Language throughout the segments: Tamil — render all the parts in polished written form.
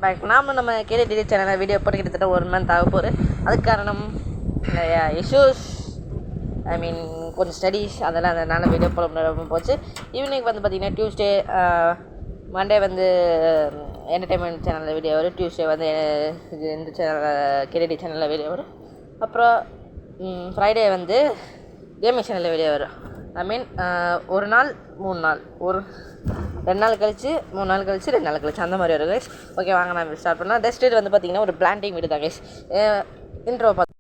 Welcome back. நம்ம கேடி சேனலில் வீடியோ போட்டு கிட்டத்தட்ட 1 மந்த் ஆக போகுது. அதுக்கு காரணம் இஷ்யூஸ், கொஞ்சம் ஸ்டடீஸ், அதெல்லாம் அதனால் வீடியோ போட முடியாமல் போச்சு. ஈவினிங் வந்து பார்த்திங்கன்னா டியூஸ்டே, மண்டே வந்து என்டர்டெயின்மெண்ட் சேனலில் வீடியோ வரும், டியூஸ்டே வந்து இந்த சேனலில் கேடி சேனலில் வீடியோ வரும், அப்புறம் ஃப்ரைடே வந்து கேமிங் சேனலில் வீடியோ வரும். ஒரு நாள் 3 நாள், 2 நாள் கழிச்சு 3 நாள் கழிச்சு 2 நாள் கழிச்சு அந்த மாதிரி வரும் கைஸ். ஓகே, வாங்க நான் ஸ்டார்ட் பண்ணலாம். டெஸ்ட் வந்து பார்த்திங்கன்னா ஒரு பிளான்டிங் வீடு தான் கைஸ். இன்ட்ரோ பார்த்து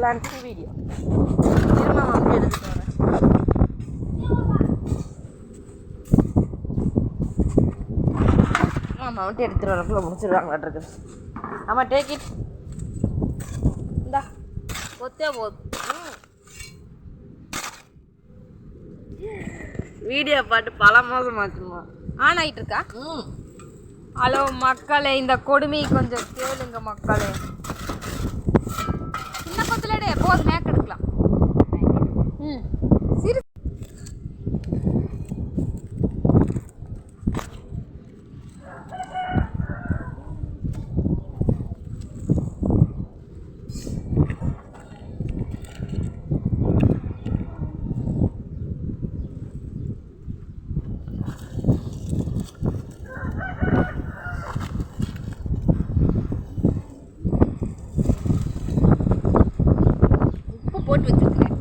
பிளான்டிங் வீடியோ திரும்ப எடுத்துட்டு வரேன். ஆமாம், வந்துட்டு எடுத்துகிட்டு வரக்குள்ள முடிச்சிடுவாங்களாட்டு. ஆமாம், டேக் இட். இந்தா கொத்தே போதும். வீடியோ பாட்டு பல மாதம் ஆச்சுமா ஆன் ஆகிட்டு இருக்கா? ஹலோ மக்களே, இந்த கொடுமை கொஞ்சம் கேளுங்க மக்களே. சின்ன கொத்துலடே போது மேக் எடுக்கலாம். சிறு போட்டு வச்சிருக்கேன்.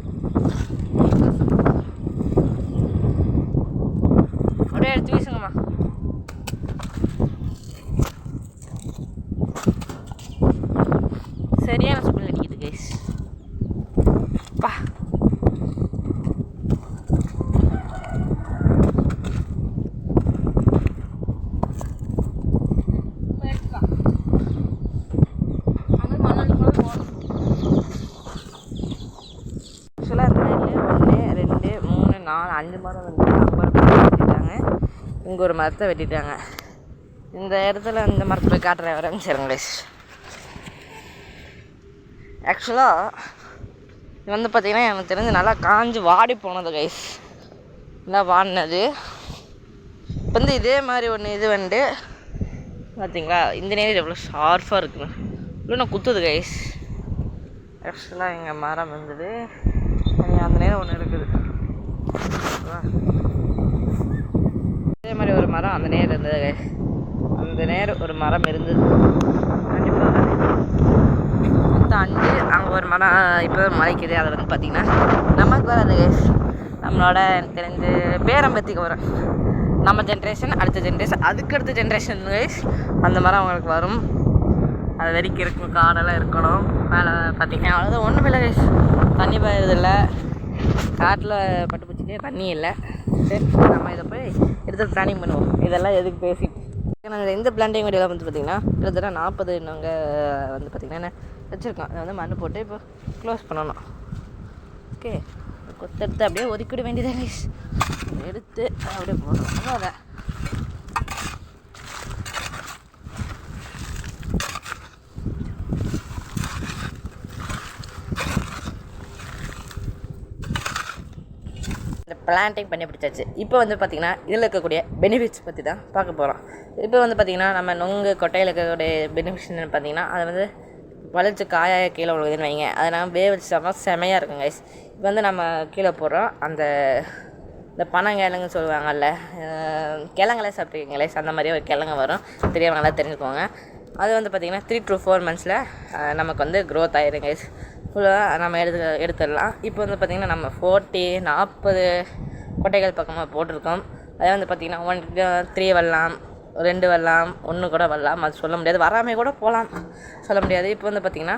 அப்படியே எடுத்து வீசுங்கம்மா. சரியான ஸ்மெல் அடிக்குது கைஸ். பா ஆக்சுவலாக இந்த நேரில் 1 2 3 4 5 மரம் வந்து வெட்டிட்டாங்க. இங்கே ஒரு மரத்தை வெட்டிட்டாங்க. இந்த இடத்துல இந்த மரத்தை போய் காட்டுறேன் வரேன்னு சரிங்க கைஸ். ஆக்சுவலாக இது வந்து பார்த்திங்கன்னா எனக்கு தெரிஞ்சு நல்லா காஞ்சி வாடி போனது கைஸ். நல்லா வாடினது. இப்போ வந்து இதே மாதிரி ஒன்று இது வந்து பார்த்திங்களா, இந்த நேரம் எவ்வளோ ஷார்ப்பாக இருக்குன்னு இல்லை நான் குத்துது கைஸ். ஆக்சுவலாக எங்கள் மரம் இருந்தது, அந்த நேரம் ஒன்று இருக்குது. அதே மாதிரி ஒரு மரம் அந்த நேரம் இருந்தது கைஸ். அந்த நேரம் ஒரு மரம் இருந்தது கண்டிப்பாக. மொத்தம் 5, அங்கே ஒரு மரம் இப்போ மலைக்குது. அதை வந்து பார்த்திங்கன்னா நமக்கு வராது கைஸ். நம்மளோட எனக்கு தெரிஞ்சு பேரம்பத்திக்கு வரும். நம்ம ஜென்ரேஷன், அடுத்த ஜென்ரேஷன், அதுக்கடுத்த ஜென்ரேஷன் கைஸ் அந்த மரம் அவங்களுக்கு வரும். அது வரைக்கும் இருக்கும், காடெல்லாம் இருக்கணும். மேலே பார்த்திங்கன்னா அவ்வளோதான், ஒன்றும் இல்லை கைஸ். தண்ணி பாயறதில்லை, காட்டில் பட்டுப்பூச்சிக்கே தண்ணி இல்லை. சரி, நம்ம இதை போய் எடுத்து பிளானிங் பண்ணுவோம். இதெல்லாம் எதுக்கு பேசிட்டு நாங்கள் இந்த பிளான்டிங் வீடியோவில் வந்து பார்த்திங்கன்னா கிட்டத்தட்ட 40 நாங்கள் வந்து பார்த்திங்கன்னா வச்சுருக்கோம். அதை வந்து மண் போட்டு இப்போ க்ளோஸ் பண்ணணும். ஓகே, கொத்தெடுத்து அப்படியே ஒதுக்கிட வேண்டியதான் கைஸ். எடுத்து அப்படியே போடணும். அதை பிளான்டிங் பண்ணி பிடிச்சாச்சு. இப்போ வந்து பார்த்திங்கன்னா இதில் இருக்கக்கூடிய பெனிஃபிட்ஸ் பற்றி தான் பார்க்க போகிறோம். இப்போ வந்து பார்த்திங்கன்னா நம்ம நொங்கு கொட்டையில் இருக்கக்கூடிய பெனிஃபிட்ஸ்னு பார்த்திங்கன்னா அதை வந்து பழிச்சு காயாக கீழே விழுகுதுன்னு வைங்க, அதை நம்ம வேவிச்சோம்னா செமையாக இருக்கும் கைஸ். இப்போ வந்து நம்ம கீழே போடுறோம். இந்த பனங்கிழங்குன்னு சொல்லுவாங்கல்ல, கிழங்குல சாப்பிட்ருக்கீங்களே, அந்த மாதிரியே ஒரு கிழங்கு வரும், தெரியவங்களா தெரிஞ்சுக்கோங்க. அது வந்து பார்த்திங்கன்னா 3 to 4 months நமக்கு வந்து க்ரோத் ஆகிடும் கைஸ். ஃபுல்லாக நம்ம எடுத்துடலாம். இப்போ வந்து பார்த்திங்கன்னா நம்ம 40 கொட்டைகள் பக்கமாக போட்டிருக்கோம். அதே வந்து பார்த்திங்கன்னா 3 வரலாம், 2 வரலாம், 1 கூட வரலாம், அது சொல்ல முடியாது. வராமல் கூட போகலாம், சொல்ல முடியாது. இப்போ வந்து பார்த்திங்கன்னா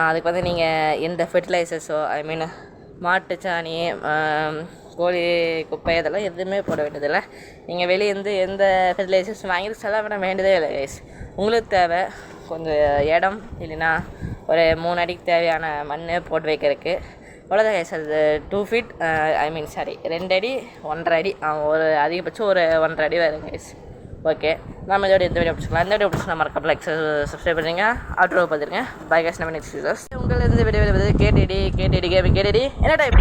அதுக்கு வந்து நீங்கள் எந்த ஃபெர்டிலைசர்ஸோ மாட்டுச்சாணி, கோழி குப்பை இதெல்லாம் எதுவுமே போட வேண்டியதில்லை. நீங்கள் வெளியேருந்து எந்த ஃபெர்டிலைசர்ஸ் வாங்கி செலவிட வேண்டியதே இல்லை கைஸ். உங்களுக்கு தேவை கொஞ்சம் இடம், இல்லைன்னா ஒரு 3 அடிக்கு தேவையான மண் போட்டு வைக்கிறதுக்கு அவ்வளோதான் கைஸ். அது 2 feet ஐ மீன் சாரி 2 அடி 1.5 அடி ஒரு அதிகபட்சம் ஒரு 1.5 அடி வரும் கைஸ். ஓகே, நம்ம இதோட இந்த வீடியோ பிடிச்சிக்கலாம். இந்த வீடியோ பிடிச்சி நம்ம மறக்காம லைக் சப்ஸ்கிரைப் பண்ணுறீங்க, அவுட்ரோ பார்த்துருங்க. பை கைஸ், நம்ம நெக்ஸ்ட் வீடியோஸ். உங்களை இந்த வீடியோ கேடிடி கேமிங் கேடிடி என்ன டைப்